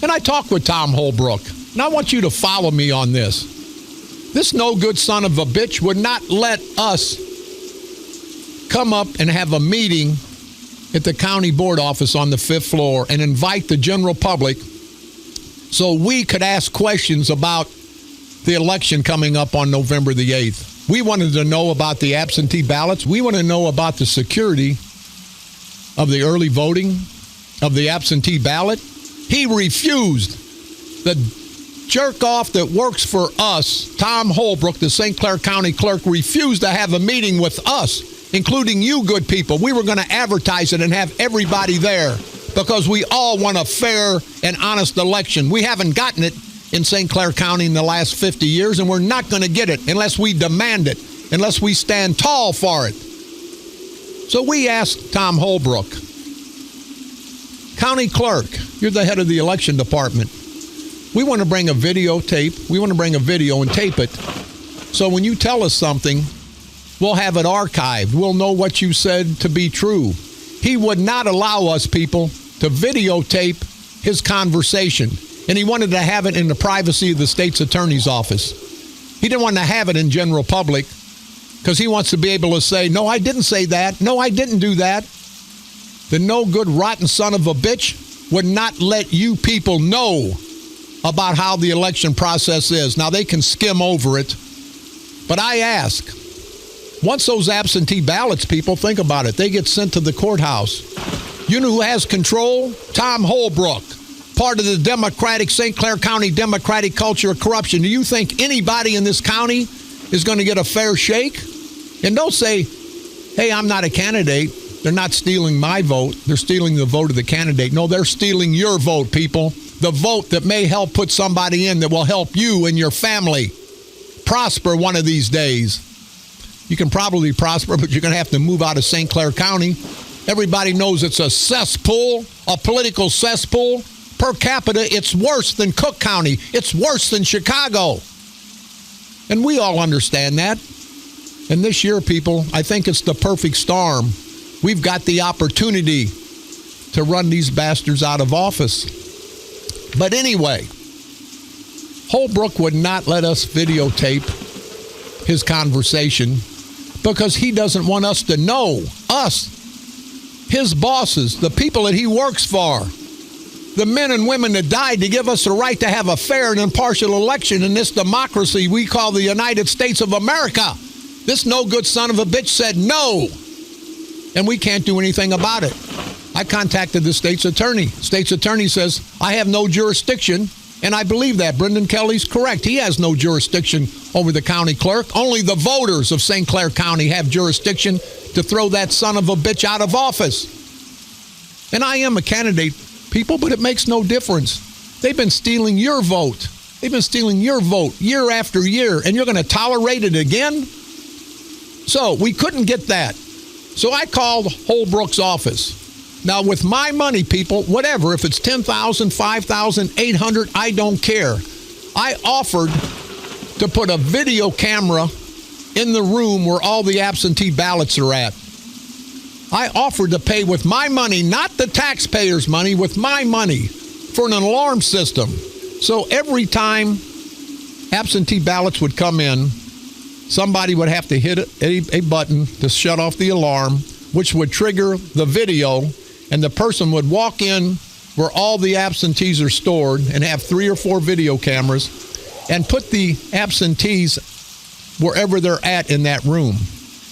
And I talked with Tom Holbrook, and I want you to follow me on this. This no-good son of a bitch would not let us come up and have a meeting at the county board office on the 5th floor and invite the general public so we could ask questions about the election coming up on November the 8th. We wanted to know about the absentee ballots. We want to know about the security of the early voting, of the absentee ballot. He refused. The jerk-off that works for us, Tom Holbrook, the St. Clair County clerk, refused to have a meeting with us, including you good people. We were going to advertise it and have everybody there because we all want a fair and honest election. We haven't gotten it in St. Clair County in the last 50 years, and we're not going to get it unless we demand it, unless we stand tall for it. So we asked Tom Holbrook, County Clerk, you're the head of the election department. We want to bring a videotape. We want to bring a video and tape it. So when you tell us something, we'll have it archived. We'll know what you said to be true. He would not allow us, people, to videotape his conversation. And he wanted to have it in the privacy of the state's attorney's office. He didn't want to have it in general public because he wants to be able to say, no, I didn't say that. No, I didn't do that. The no good, rotten son of a bitch would not let you people know about how the election process is. Now, they can skim over it. But I ask, once those absentee ballots, people, think about it, they get sent to the courthouse. You know who has control? Tom Holbrook, part of the Democratic, St. Clair County Democratic culture of corruption. Do you think anybody in this county is going to get a fair shake? And don't say, hey, I'm not a candidate. They're not stealing my vote. They're stealing the vote of the candidate. No, they're stealing your vote, people. The vote that may help put somebody in that will help you and your family prosper one of these days. You can probably prosper, but you're going to have to move out of St. Clair County. Everybody knows it's a cesspool, a political cesspool. Per capita, it's worse than Cook County. It's worse than Chicago. And we all understand that. And this year, people, I think it's the perfect storm. We've got the opportunity to run these bastards out of office. But anyway, Holbrook would not let us videotape his conversation because he doesn't want us to know, us, his bosses, the people that he works for, the men and women that died to give us the right to have a fair and impartial election in this democracy we call the United States of America. This no-good son of a bitch said no, and we can't do anything about it. I contacted the state's attorney. State's attorney says, I have no jurisdiction, and I believe that. Brendan Kelly's correct. He has no jurisdiction over the county clerk. Only the voters of St. Clair County have jurisdiction to throw that son of a bitch out of office. And I am a candidate, people, but it makes no difference. They've been stealing your vote. They've been stealing your vote year after year, and you're going to tolerate it again? So we couldn't get that. So I called Holbrook's office. Now, with my money, people, whatever, if it's $10,000, $5,000, $800, I don't care. I offered to put a video camera in the room where all the absentee ballots are at. I offered to pay with my money, not the taxpayers' money, with my money for an alarm system. So every time absentee ballots would come in, somebody would have to hit a button to shut off the alarm, which would trigger the video, and the person would walk in where all the absentees are stored and have 3 or 4 video cameras and put the absentees wherever they're at in that room.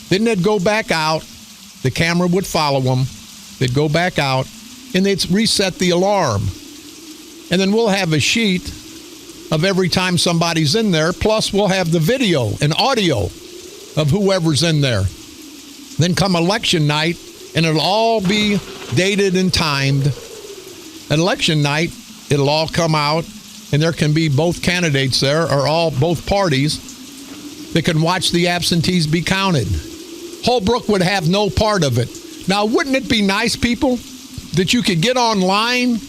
Then they'd go back out. The camera would follow them. They'd go back out, and they'd reset the alarm. And then we'll have a sheet of every time somebody's in there, plus we'll have the video and audio of whoever's in there. Then come election night, and it'll all be dated and timed. At election night, it'll all come out, and there can be both candidates there, or both parties, that can watch the absentees be counted. Holbrook would have no part of it. Now, wouldn't it be nice, people, that you could get online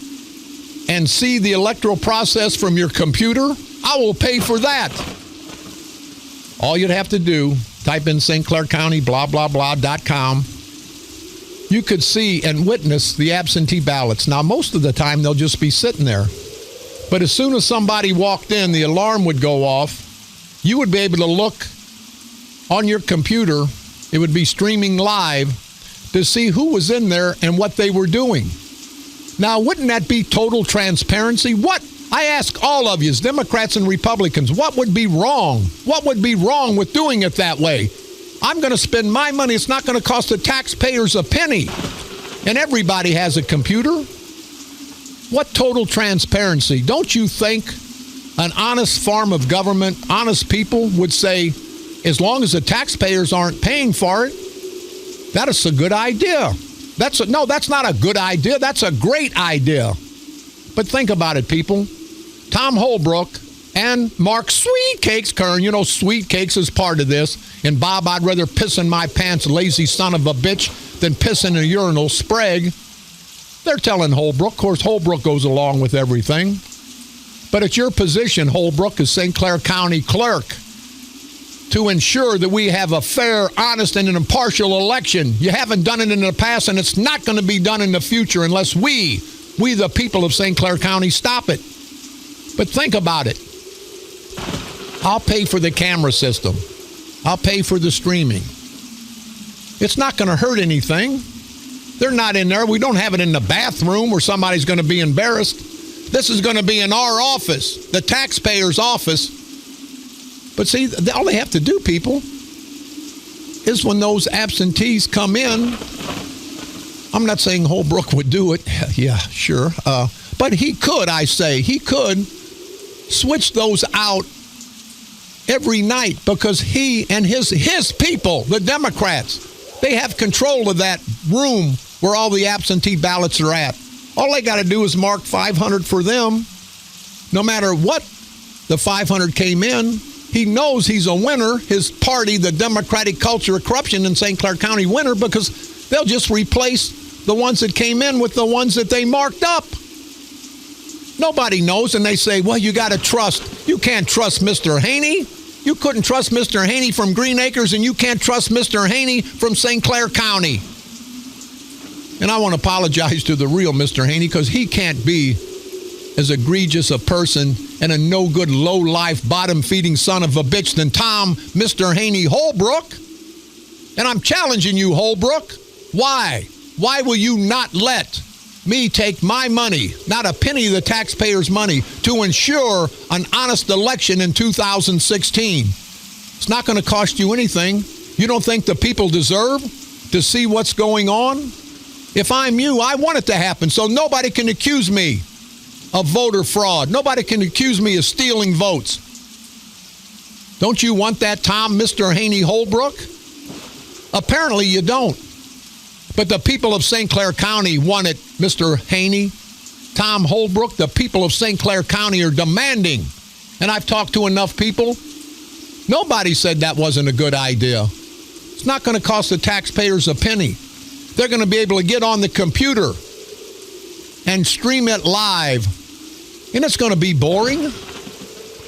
and see the electoral process from your computer? I will pay for that. All you'd have to do, type in St. Clair County, blah, blah, blah.com. You could see and witness the absentee ballots. Now, most of the time, they'll just be sitting there. But as soon as somebody walked in, the alarm would go off. You would be able to look on your computer. It would be streaming live to see who was in there and what they were doing. Now, wouldn't that be total transparency? What? I ask all of you, Democrats and Republicans, what would be wrong? What would be wrong with doing it that way? I'm going to spend my money. It's not going to cost the taxpayers a penny. And everybody has a computer. What total transparency? Don't you think an honest form of government, honest people would say, as long as the taxpayers aren't paying for it, that is a good idea. No, that's not a good idea. That's a great idea. But think about it, people. Tom Holbrook and Mark Sweet Cakes Kern, you know, Sweet Cakes is part of this. And Bob, I'd rather piss in my pants, lazy son of a bitch, than piss in a urinal, Sprague. They're telling Holbrook. Of course, Holbrook goes along with everything. But it's your position, Holbrook, as St. Clair County Clerk, to ensure that we have a fair, honest, and an impartial election. You haven't done it in the past, and it's not going to be done in the future unless we the people of St. Clair County, stop it. But think about it. I'll pay for the camera system. I'll pay for the streaming. It's not going to hurt anything. They're not in there. We don't have it in the bathroom where somebody's going to be embarrassed. This is going to be in our office, the taxpayer's office. But see, all they have to do, people, is when those absentees come in, I'm not saying Holbrook would do it. Yeah, sure. But he could, he could switch those out every night because he and his people, the Democrats, they have control of that room where all the absentee ballots are at. All they got to do is mark 500 for them. No matter what the 500 came in, he knows he's a winner. His party, the Democratic Culture of Corruption in St. Clair County, winner because they'll just replace the ones that came in with the ones that they marked up. Nobody knows, and they say, well, you got to trust. You can't trust Mr. Haney. You couldn't trust Mr. Haney from Green Acres, and you can't trust Mr. Haney from St. Clair County. And I want to apologize to the real Mr. Haney because he can't be as egregious a person and a no-good, low-life, bottom-feeding son of a bitch than Tom, Mr. Haney Holbrook. And I'm challenging you, Holbrook. Why? Why will you not let me take my money, not a penny of the taxpayers' money, to ensure an honest election in 2016? It's not going to cost you anything. You don't think the people deserve to see what's going on? If I'm you, I want it to happen so nobody can accuse me of voter fraud. Nobody can accuse me of stealing votes. Don't you want that, Tom, Mr. Haney Holbrook? Apparently you don't. But the people of St. Clair County want it, Mr. Haney. Tom Holbrook, the people of St. Clair County are demanding. And I've talked to enough people. Nobody said that wasn't a good idea. It's not going to cost the taxpayers a penny. They're going to be able to get on the computer and stream it live. And it's going to be boring,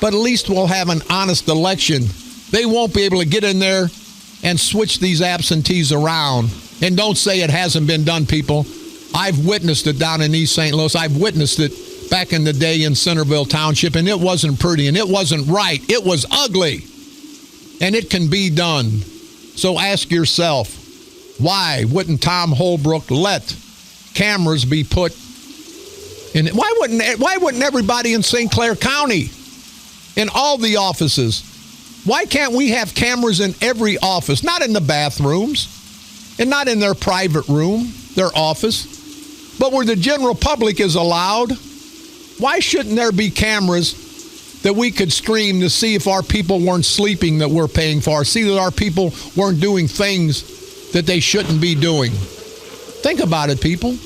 but at least we'll have an honest election. They won't be able to get in there and switch these absentees around. And don't say it hasn't been done, people. I've witnessed it down in East St. Louis. I've witnessed it back in the day in Centerville Township, and it wasn't pretty, and it wasn't right. It was ugly, and it can be done. So ask yourself, why wouldn't Tom Holbrook let cameras be put in? Why wouldn't everybody in St. Clair County, in all the offices, why can't we have cameras in every office? Not in the bathrooms, and not in their private room, their office, but where the general public is allowed. Why shouldn't there be cameras that we could stream to see if our people weren't sleeping that we're paying for, see that our people weren't doing things that they shouldn't be doing? Think about it, people.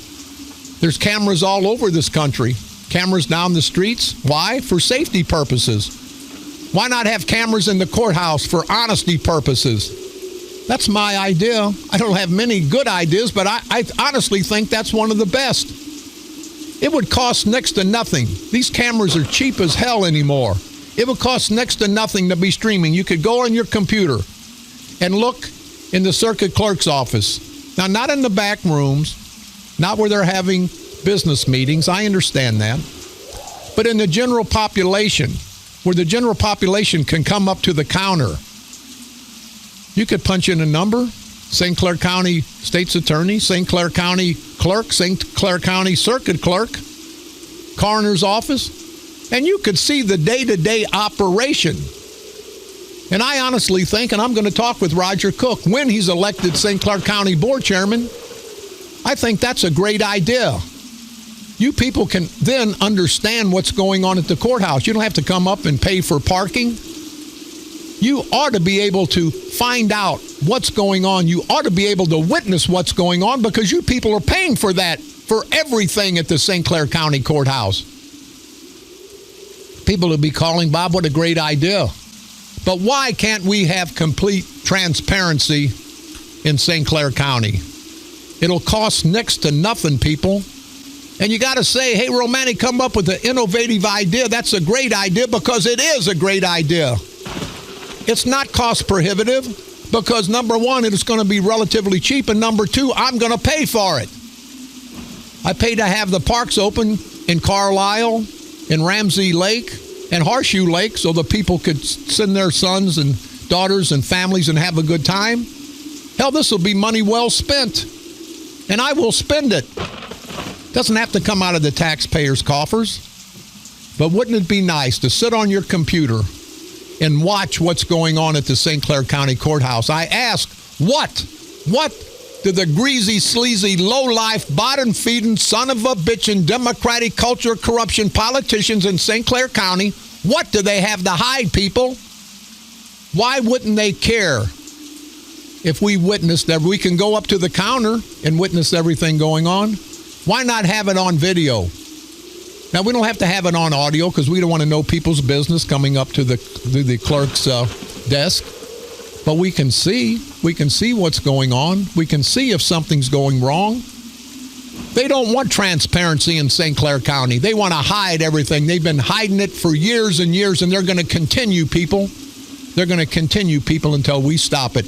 There's cameras all over this country, cameras down the streets. Why? For safety purposes. Why not have cameras in the courthouse for honesty purposes? That's my idea. I don't have many good ideas, but I honestly think that's one of the best. It would cost next to nothing. These cameras are cheap as hell anymore. It would cost next to nothing to be streaming. You could go on your computer and look in the circuit clerk's office. Now, not in the back rooms, not where they're having business meetings. I understand that. But in the general population, where the general population can come up to the counter, you could punch in a number, St. Clair County State's Attorney, St. Clair County Clerk, St. Clair County Circuit Clerk, Coroner's Office, and you could see the day-to-day operation. And I honestly think, and I'm going to talk with Roger Cook when he's elected St. Clair County Board Chairman, I think that's a great idea. You people can then understand what's going on at the courthouse. You don't have to come up and pay for parking. You ought to be able to find out what's going on. You ought to be able to witness what's going on because you people are paying for that, for everything at the St. Clair County Courthouse. People will be calling, Bob, what a great idea. But why can't we have complete transparency in St. Clair County? It'll cost next to nothing, people. And you got to say, hey, Romani, come up with an innovative idea. That's a great idea because it is a great idea. It's not cost prohibitive because, number one, it is going to be relatively cheap. And number two, I'm going to pay for it. I pay to have the parks open in Carlisle, in Ramsey Lake, and Horseshoe Lake so the people could send their sons and daughters and families and have a good time. Hell, this will be money well spent. And I will spend it. Doesn't have to come out of the taxpayers' coffers. But wouldn't it be nice to sit on your computer and watch what's going on at the St. Clair County Courthouse? I ask, what do the greasy, sleazy, low-life, bottom-feeding, son of a bitchin' Democratic culture corruption politicians in St. Clair County, what do they have to hide, people? Why wouldn't they care if we witnessed that? We can go up to the counter and witness everything going on. Why not have it on video? Now, we don't have to have it on audio because we don't want to know people's business coming up to the clerk's desk. But we can see what's going on. We can see if something's going wrong. They don't want transparency in St. Clair County. They want to hide everything. They've been hiding it for years and years, and they're going to continue, people. They're going to continue, people, until we stop it.